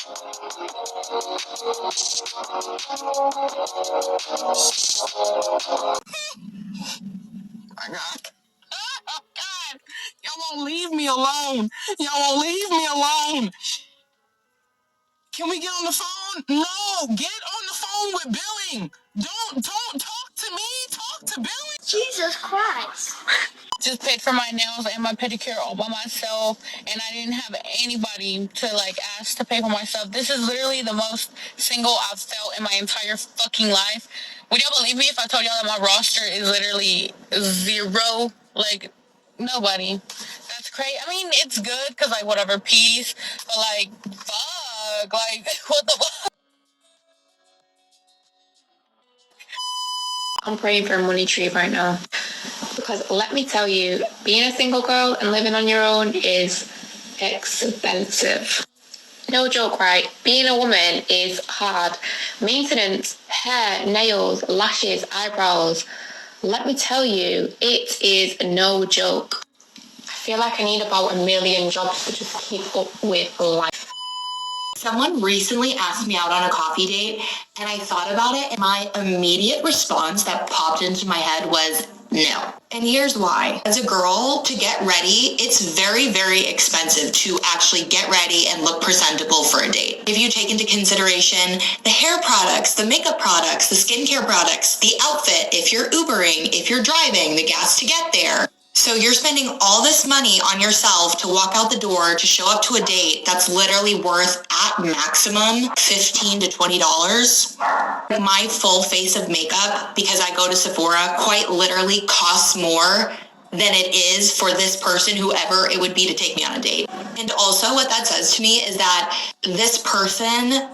My God. Oh, God. Y'all won't leave me alone. Y'all won't leave me alone. Can we get on the phone? No, get on the phone with billing. Don't talk to me. Talk to billing. Jesus Christ. Just paid for my nails and my pedicure all by myself, and I didn't have anybody to ask to pay for myself. This is literally the most single I've felt in my entire fucking life. Would y'all believe me if I told y'all that my roster is literally 0? Nobody. That's crazy. I mean, it's good because whatever, peace, but fuck, what the fuck? I'm praying for a money tree right now. Because let me tell you, being a single girl and living on your own is expensive. No joke, right? Being a woman is hard. Maintenance, hair, nails, lashes, eyebrows. Let me tell you, it is no joke. I feel like I need about 1 million jobs to just keep up with life. Someone recently asked me out on a coffee date, and I thought about it, and my immediate response that popped into my head was no. And here's why. As a girl, to get ready, it's very, very expensive to actually get ready and look presentable for a date. If you take into consideration the hair products, the makeup products, the skincare products, the outfit, if you're Ubering, if you're driving, the gas to get there. So you're spending all this money on yourself to walk out the door, to show up to a date that's literally worth at maximum $15 to $20. My full face of makeup, because I go to Sephora, quite literally costs more than it is for this person, whoever it would be, to take me on a date. And also what that says to me is that this person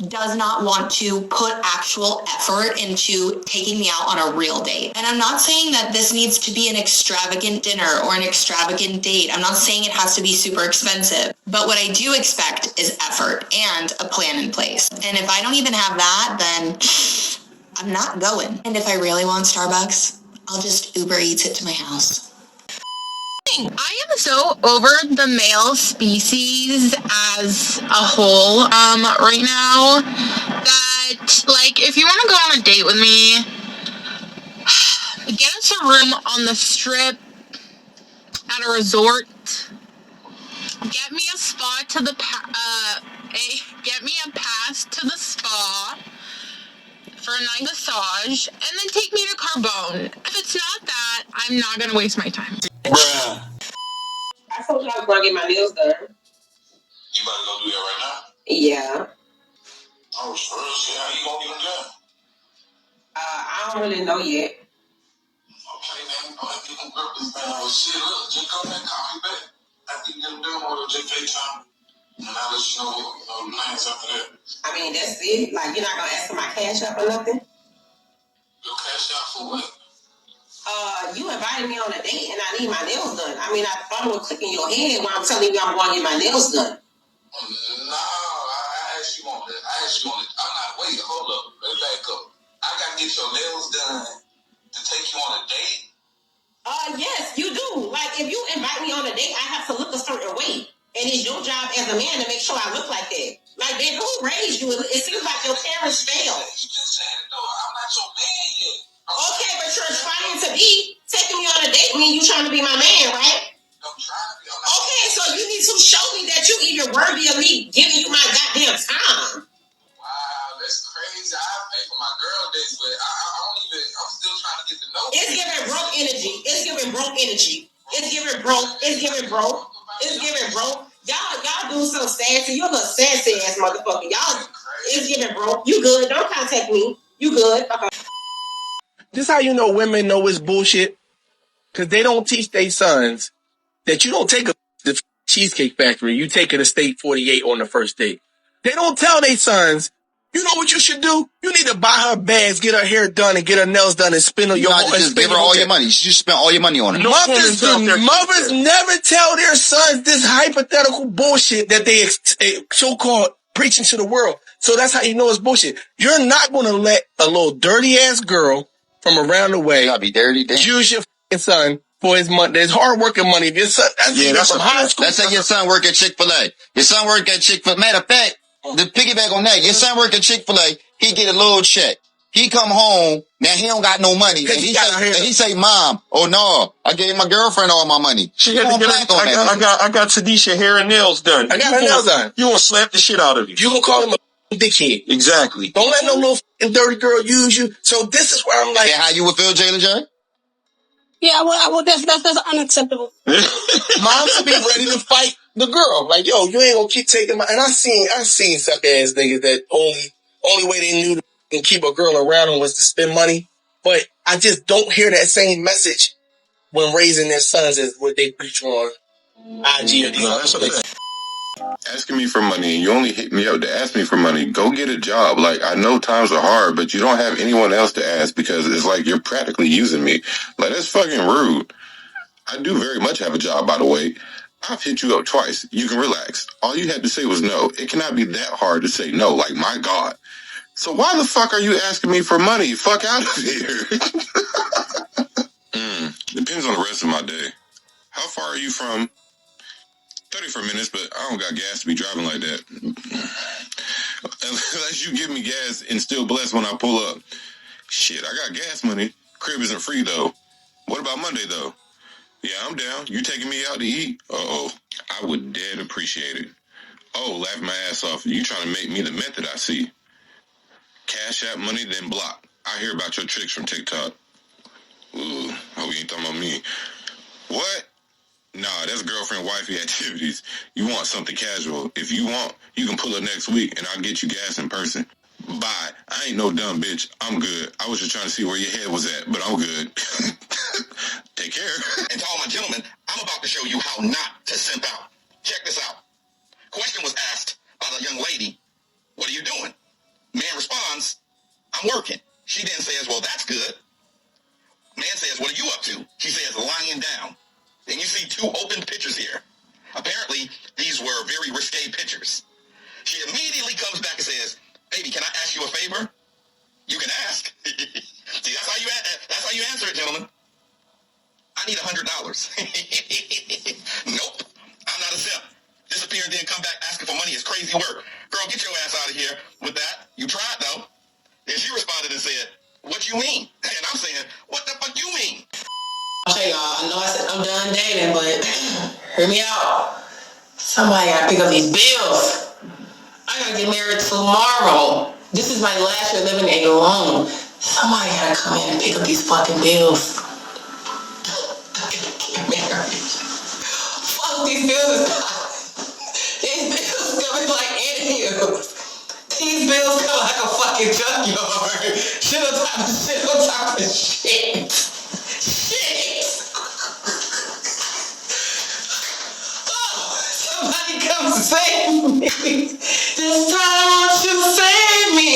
does not want to put actual effort into taking me out on a real date. And I'm not saying that this needs to be an extravagant dinner or an extravagant date. I'm not saying it has to be super expensive. But what I do expect is effort and a plan in place. And if I don't even have that, then I'm not going. And if I really want Starbucks, I'll just Uber Eats it to my house. I am so over the male species as a whole right now that if you want to go on a date with me, get us a room on the strip at a resort. Get me a spa to the get me a pass to the spa for a night massage, and then take me to Carbone. If it's not that, I'm not gonna waste my time. Bruh. I told you I was gonna get my nails done. You about to go do that right now? Yeah. Oh, sure. Shit, how you gonna get them done? I don't really know yet. Okay, man. I'm gonna get them grip this man. Oh, shit, look, just come back, call me back. After you get them done, or just FaceTime. And I'll let you know the plans after that. I mean, that's it. You're not gonna ask for my cash up or nothing? Your cash out for what? You invited me on a date and I need my nails done. I mean, I thought it would click in your head when I'm telling you I'm going to get my nails done. No, I asked you on that. I'm not, wait, hold up. Let's back up. I got to get your nails done to take you on a date? Yes, you do. If you invite me on a date, I have to look a certain way. And it's your job as a man to make sure I look like that. Then who raised you? It seems like your parents failed. You just said it, though. I'm not your man yet. Okay, but you're trying to be. Taking me on a date mean you trying to be my man, right? I'm trying to be. Okay, so you need to show me that you even worthy of me giving you my goddamn time. Wow, that's crazy. I pay for my girl dates, but I don't even. I'm still trying to get to know. It's giving broke energy. It's giving broke energy. It's giving broke. It's giving broke. It's giving broke. Y'all do so sassy. You're a little sassy ass motherfucker. Y'all, it's giving broke. You good? Don't contact me. You good? Okay. This how you know women know it's bullshit. Because they don't teach their sons that you don't take a the Cheesecake Factory, you take her to State 48 on the first date. They don't tell their sons, you know what you should do? You need to buy her bags, get her hair done, and get her nails done, and spend on your own. Just give her all your money. You just spend all your money on it. Mothers never tell their sons this hypothetical bullshit that they so-called preaching to the world. So that's how you know it's bullshit. You're not going to let a little dirty-ass girl from around the way be dirty, use your son for his money. There's hard-working money. If your son, that's from high school. Let's say your son work at Chick-fil-A. Your son work at Chick-fil-A. Matter of fact, The piggyback on that, your son work at Chick-fil-A, he get a little check. He come home, now he don't got no money. And he say, Mom, oh no, I gave my girlfriend all my money. She had to get I got Tanisha hair and nails done. I got her nails done. You gonna slap the shit out of you. You gonna call him a dickhead. Exactly. Don't let no little dirty girl use you. So this is where I'm like. How you would feel, Jayla J? Yeah, well, that's unacceptable. Moms should be ready to fight the girl. Like, yo, you ain't gonna keep taking my. And I seen suck ass niggas that only way they knew to keep a girl around them was to spend money. But I just don't hear that same message when raising their sons as what they preach on IG or these other places. Asking me for money, and you only hit me up to ask me for money. Go get a job. Like, I know times are hard, but you don't have anyone else to ask because it's like you're practically using me. Like, that's fucking rude. I do very much have a job, by the way. I've hit you up twice. You can relax. All you had to say was no. It cannot be that hard to say no. Like, my God. So why the fuck are you asking me for money? Fuck out of here. Depends on the rest of my day. How far are you from? 34 minutes, but I don't got gas to be driving like that. Unless you give me gas and still bless when I pull up. Shit, I got gas money. Crib isn't free, though. What about Monday, though? Yeah, I'm down. You taking me out to eat? Uh-oh. I would dead appreciate it. Oh, laugh my ass off. You trying to make me the method I see. Cash out money, then block. I hear about your tricks from TikTok. Ooh, hope you ain't talking about me. What? Nah, that's girlfriend wifey activities. You want something casual. If you want, you can pull up next week and I'll get you gas in person. Bye. I ain't no dumb bitch. I'm good. I was just trying to see where your head was at, but I'm good. Take care. And to all my gentlemen, I'm about to show you how not to simp out. Check this out. Question was asked by the young lady, what are you doing? Man responds, I'm working. She then says, well, that's good. Man says, what are you up to? She says, lying down. Then you see two open pictures here. Apparently, these were very risque pictures. She immediately comes back and says, baby, can I ask you a favor? You can ask. See, that's how you answer it, gentlemen. I need $100. Nope, I'm not a simp. Disappear and then come back asking for money is crazy work. Girl, get your ass out of here with that. You tried, though. Then she responded and said, what you mean? And I'm saying, what the fuck you mean? I'll tell y'all, I know I said I'm done dating, but hear me out. Somebody gotta pick up these bills. I gotta get married tomorrow. This is my last year living alone. Somebody gotta come in and pick up these fucking bills. Get married. Fuck these bills. These bills coming like interviews. These bills come like a fucking junkyard. Shit on top of shit on top of shit. Somebody come save me. This time, won't you save me?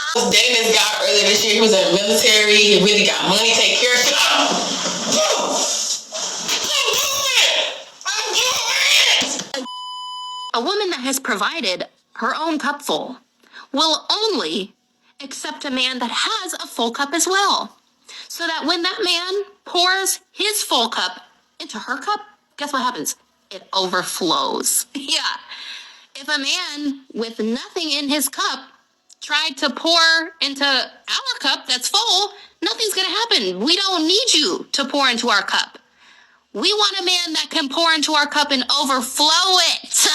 I was dating this guy earlier this year. He was in the military. He really got money, take care of shit. A woman that has provided her own cupful will only accept a man that has a full cup as well. So that when that man pours his full cup into her cup, guess what happens? It overflows. Yeah. If a man with nothing in his cup tried to pour into our cup that's full, nothing's going to happen. We don't need you to pour into our cup. We want a man that can pour into our cup and overflow it.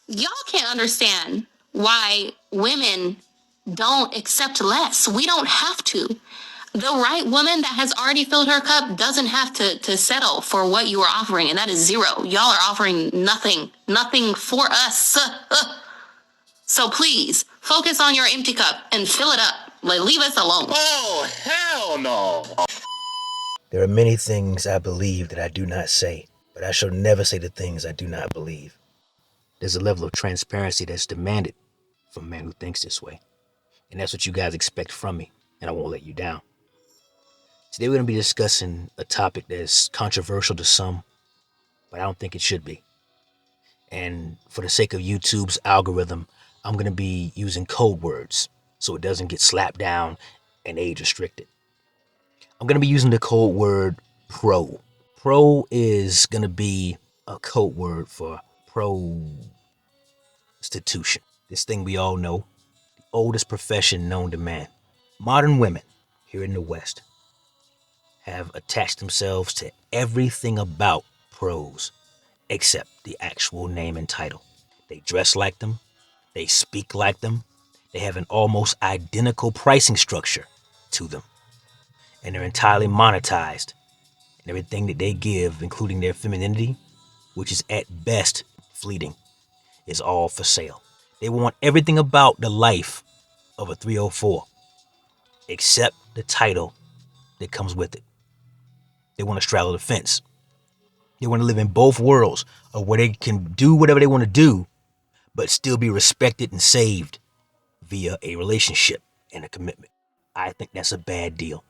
Y'all can't understand why women don't accept less. We don't have to. The right woman that has already filled her cup doesn't have to settle for what you are offering, and that is zero. Y'all are offering nothing for us. So please, focus on your empty cup and fill it up. Like, leave us alone. Oh, hell no. There are many things I believe that I do not say, but I shall never say the things I do not believe. There's a level of transparency that's demanded from a man who thinks this way. And that's what you guys expect from me, and I won't let you down. Today we're going to be discussing a topic that's controversial to some, but I don't think it should be. And for the sake of YouTube's algorithm, I'm going to be using code words so it doesn't get slapped down and age restricted. I'm going to be using the code word pro. Pro is going to be a code word for prostitution. This thing we all know, the oldest profession known to man. Modern women here in the West have attached themselves to everything about pros except the actual name and title. They dress like them, they speak like them, they have an almost identical pricing structure to them, and they're entirely monetized. And everything that they give, including their femininity, which is at best fleeting, is all for sale. They want everything about the life of a 304 except the title that comes with it. They want to straddle the fence. They want to live in both worlds of where they can do whatever they want to do, but still be respected and saved via a relationship and a commitment. I think that's a bad deal.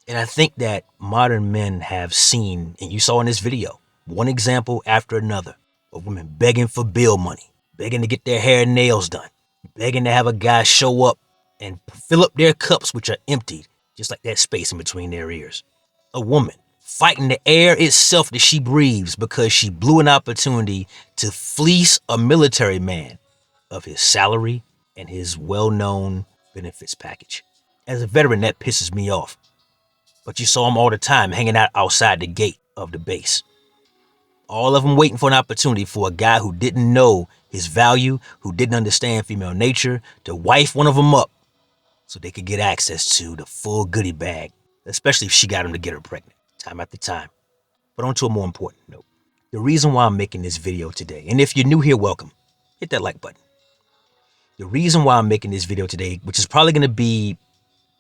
And I think that modern men have seen, and you saw in this video, one example after another of women begging for bill money, begging to get their hair and nails done, begging to have a guy show up and fill up their cups, which are emptied, just like that space in between their ears. A woman fighting the air itself that she breathes because she blew an opportunity to fleece a military man of his salary and his well-known benefits package. As a veteran, that pisses me off. But you saw them all the time hanging out outside the gate of the base. All of them waiting for an opportunity for a guy who didn't know his value, who didn't understand female nature, to wife one of them up so they could get access to the full goodie bag, especially if she got him to get her pregnant, time after time. But on to a more important note. The reason why I'm making this video today, and if you're new here, welcome. Hit that like button. The reason why I'm making this video today, which is probably going to be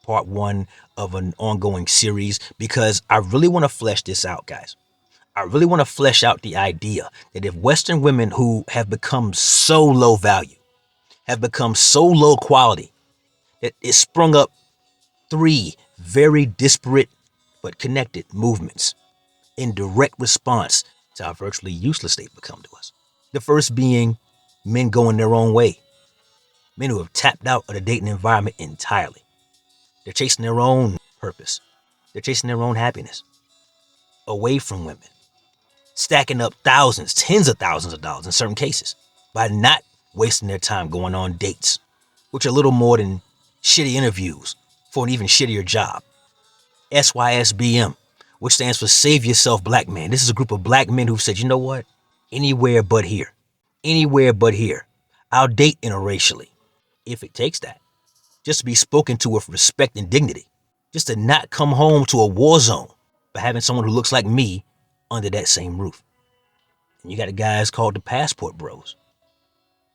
part one of an ongoing series, because I really want to flesh this out, guys. I really want to flesh out the idea that if Western women who have become so low value, have become so low quality, that it sprung up three very disparate but connected movements in direct response to how virtually useless they've become to us. The first being men going their own way. Men who have tapped out of the dating environment entirely. They're chasing their own purpose. They're chasing their own happiness. Away from women. Stacking up thousands, tens of thousands of dollars in certain cases by not wasting their time going on dates, which are little more than shitty interviews for an even shittier job. SYSBM, which stands for Save Yourself Black Man. This is a group of black men who've said, you know what? Anywhere but here. Anywhere but here. I'll date interracially, if it takes that. Just to be spoken to with respect and dignity. Just to not come home to a war zone by having someone who looks like me under that same roof. And you got the guys called the passport bros.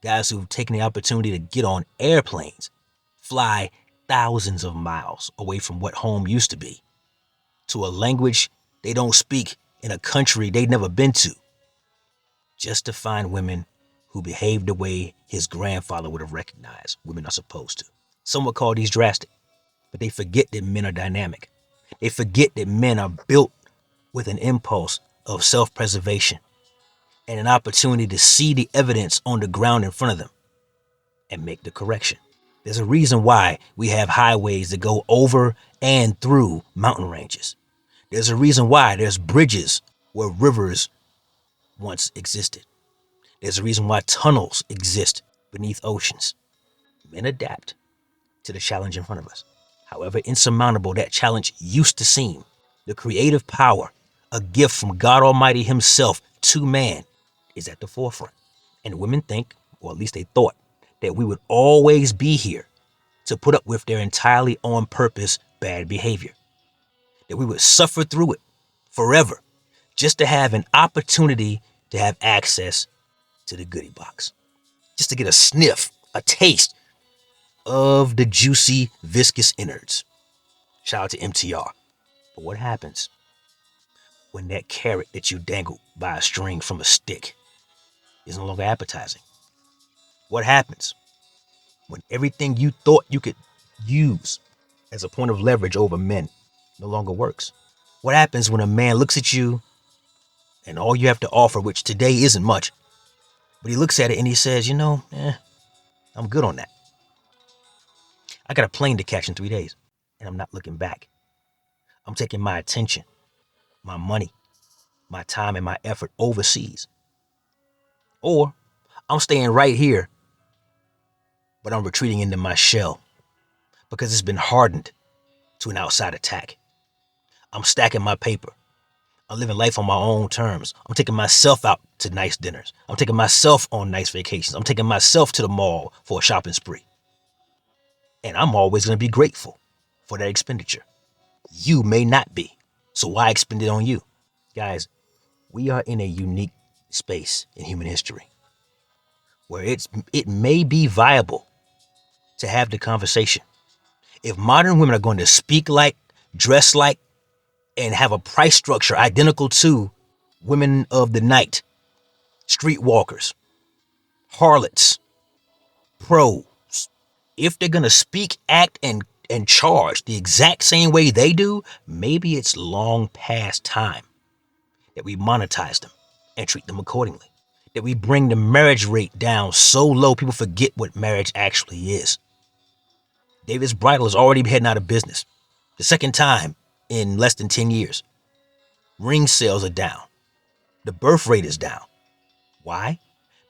Guys who've taken the opportunity to get on airplanes, fly thousands of miles away from what home used to be, to a language they don't speak in a country they've never been to, just to find women who behave the way his grandfather would have recognized women are supposed to. Some would call these drastic, but they forget that men are dynamic. They forget that men are built with an impulse of self-preservation and an opportunity to see the evidence on the ground in front of them and make the correction. There's a reason why we have highways that go over and through mountain ranges. There's a reason why there's bridges where rivers once existed. There's a reason why tunnels exist beneath oceans. Men adapt to the challenge in front of us. However insurmountable that challenge used to seem, the creative power, a gift from God Almighty himself to man, is at the forefront. And women think, or at least they thought, that we would always be here to put up with their entirely on purpose bad behavior. That we would suffer through it forever just to have an opportunity to have access to the goodie box. Just to get a sniff, a taste of the juicy, viscous innards. Shout out to MTR. But what happens when that carrot that you dangled by a string from a stick is no longer appetizing? What happens when everything you thought you could use as a point of leverage over men no longer works? What happens when a man looks at you and all you have to offer, which today isn't much, but he looks at it and he says, I'm good on that. I got a plane to catch in 3 days and I'm not looking back. I'm taking my attention, my money, my time, and my effort overseas. Or I'm staying right here, but I'm retreating into my shell because it's been hardened to an outside attack. I'm stacking my paper. I'm living life on my own terms. I'm taking myself out to nice dinners. I'm taking myself on nice vacations. I'm taking myself to the mall for a shopping spree. And I'm always going to be grateful for that expenditure. You may not be. So why expend it on you? Guys, we are in a unique space in human history where it may be viable to have the conversation. If modern women are going to speak like, dress like, and have a price structure identical to women of the night, streetwalkers, harlots, pros, if they're going to speak, act, and charge the exact same way they do, maybe it's long past time that we monetize them and treat them accordingly. That we bring the marriage rate down so low people forget what marriage actually is. David's Bridal is already heading out of business. The second time in less than 10 years. Ring sales are down. The birth rate is down. Why?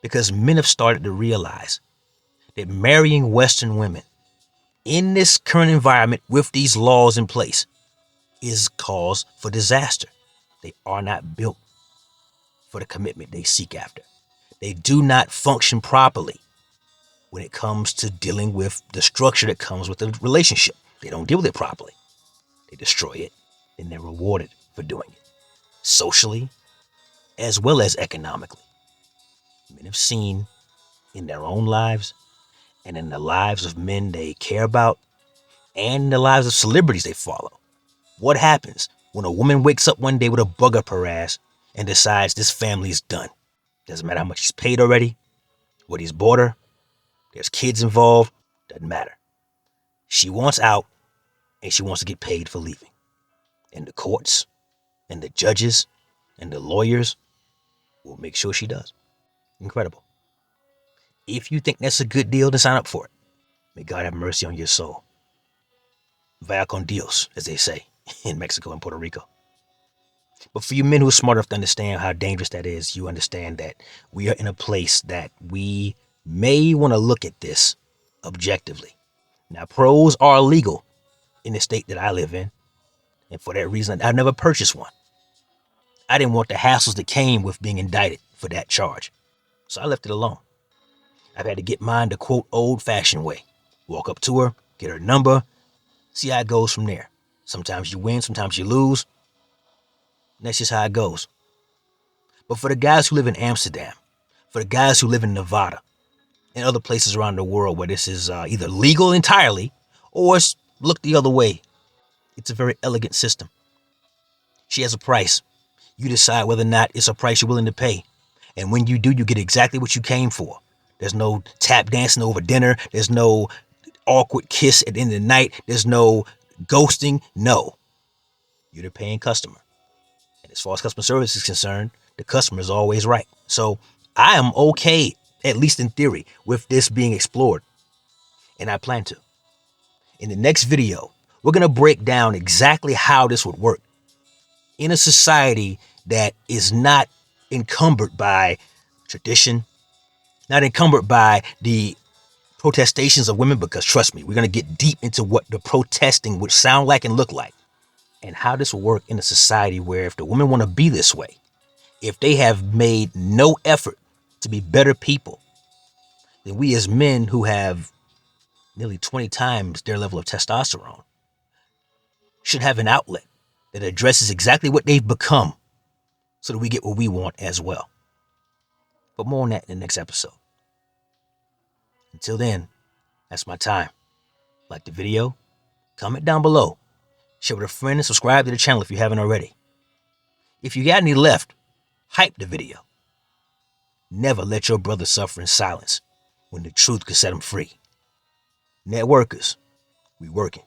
Because men have started to realize that marrying Western women in this current environment with these laws in place is cause for disaster. They are not built for the commitment they seek after. They do not function properly when it comes to dealing with the structure that comes with the relationship. They don't deal with it properly. They destroy it, and they're rewarded for doing it. Socially, as well as economically. Men have seen in their own lives and in the lives of men they care about and in the lives of celebrities they follow. What happens when a woman wakes up one day with a bug up her ass and decides this family is done? Doesn't matter how much he's paid already, what he's bought her, there's kids involved, doesn't matter. She wants out and she wants to get paid for leaving. And the courts and the judges and the lawyers will make sure she does. Incredible. If you think that's a good deal, then sign up for it. May God have mercy on your soul. Vaya con Dios, as they say in Mexico and Puerto Rico. But for you men who are smart enough to understand how dangerous that is, you understand that we are in a place that we may want to look at this objectively. Now, pros are illegal in the state that I live in. And for that reason, I never purchased one. I didn't want the hassles that came with being indicted for that charge. So I left it alone. I've had to get mine the quote old-fashioned way. Walk up to her, get her number, see how it goes from there. Sometimes you win, sometimes you lose. And that's just how it goes. But for the guys who live in Amsterdam, for the guys who live in Nevada, and other places around the world where this is either legal entirely or it's looked the other way, it's a very elegant system. She has a price. You decide whether or not it's a price you're willing to pay. And when you do, you get exactly what you came for. There's no tap dancing over dinner. There's no awkward kiss at the end of the night. There's no ghosting. No. You're the paying customer. And as far as customer service is concerned, the customer is always right. So I am okay, at least in theory, with this being explored. And I plan to. In the next video, we're going to break down exactly how this would work in a society that is not encumbered by tradition, not encumbered by the protestations of women, because trust me, we're going to get deep into what the protesting would sound like and look like, and how this will work in a society where if the women want to be this way, if they have made no effort to be better people, then we as men who have nearly 20 times their level of testosterone should have an outlet that addresses exactly what they've become so that we get what we want as well. But more on that in the next episode. Until then, that's my time. Like the video, comment down below, share with a friend, and subscribe to the channel if you haven't already. If you got any left, hype the video. Never let your brother suffer in silence when the truth could set him free. Networkers, we working.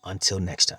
Until next time.